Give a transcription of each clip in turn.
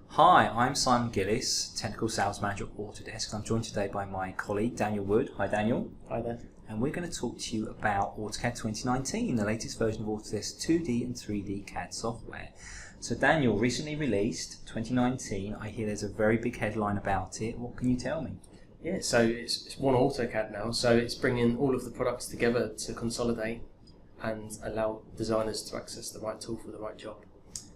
Hi, I'm Simon Gillis, Technical Sales Manager at Autodesk. I'm joined today by my colleague Daniel Wood. Hi Daniel. Hi there. And we're going to talk to you about AutoCAD 2019, the latest version of Autodesk 2D and 3D CAD software. So Daniel, recently released 2019. I hear there's a very big headline about it. What can you tell me? Yeah, so it's One AutoCAD now, so it's bringing all of the products together to consolidate and allow designers to access the right tool for the right job.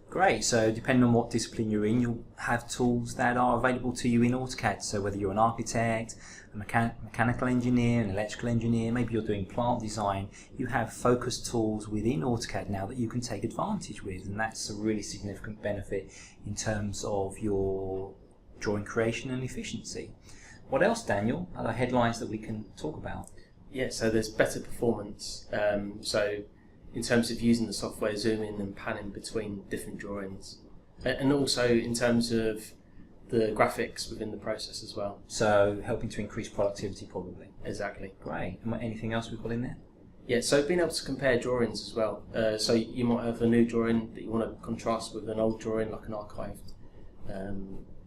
Great, so depending on what discipline you're in, you'll have tools that are available to you in AutoCAD. So whether you're an architect, a mechanical engineer, an electrical engineer, maybe you're doing plant design, you have focused tools within AutoCAD now that you can take advantage with, and that's a really significant benefit in terms of your drawing creation and efficiency. What else, Daniel? Other headlines that we can talk about? Yeah, so there's better performance. So in terms of using the software, zooming and panning between different drawings, and also in terms of the graphics within the process as well. So helping to increase productivity probably. Exactly. Great. And anything else we've got in there? Yeah, so being able to compare drawings as well. So you might have a new drawing that you want to contrast with an old drawing, like an archived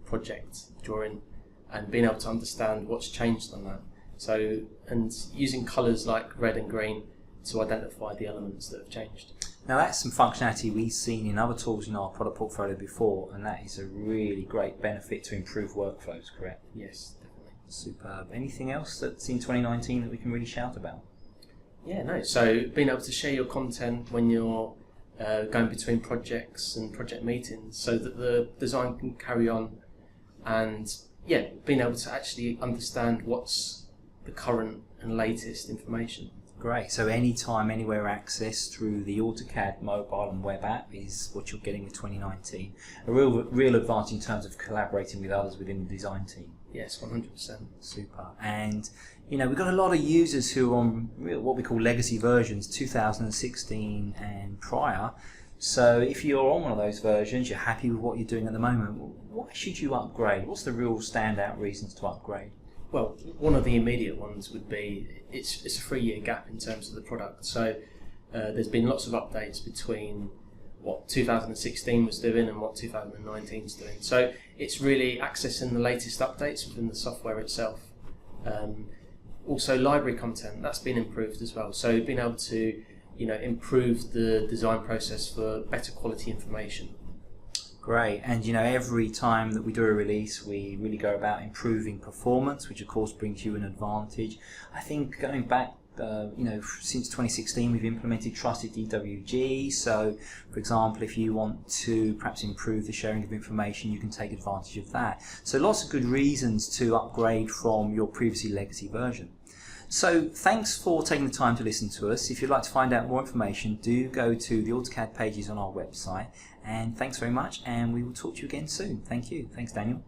project drawing, and being able to understand what's changed on that. So, and using colours like red and green to identify the elements that have changed. Now that's some functionality we've seen in other tools in our product portfolio before, and that is a really great benefit to improve workflows, correct? Yes, definitely. Superb. Anything else that's in 2019 that we can really shout about? Yeah, no. So being able to share your content when you're going between projects and project meetings so that the design can carry on, and yeah, being able to actually understand what's the current and latest information. Great, so anytime, anywhere access through the AutoCAD mobile and web app is what you're getting with 2019. A real advantage in terms of collaborating with others within the design team. Yes, 100%. Super. And you know, we've got a lot of users who are on what we call legacy versions, 2016 and prior. So if you're on one of those versions, you're happy with what you're doing at the moment, why should you upgrade? What's the real standout reasons to upgrade? Well, one of the immediate ones would be it's a 3-year gap in terms of the product. So there's been lots of updates between what 2016 was doing and what 2019 is doing. So it's really accessing the latest updates within the software itself. Also, library content, that's been improved as well. So being able to improve the design process for better quality information. Great, and every time that we do a release we really go about improving performance, which of course brings you an advantage. I think going back since 2016 we've implemented trusted DWG, so for example if you want to perhaps improve the sharing of information you can take advantage of that. So lots of good reasons to upgrade from your previously legacy version. So thanks for taking the time to listen to us. If you'd like to find out more information, do go to the AutoCAD pages on our website. And thanks very much, and we will talk to you again soon. Thank you. Thanks, Daniel.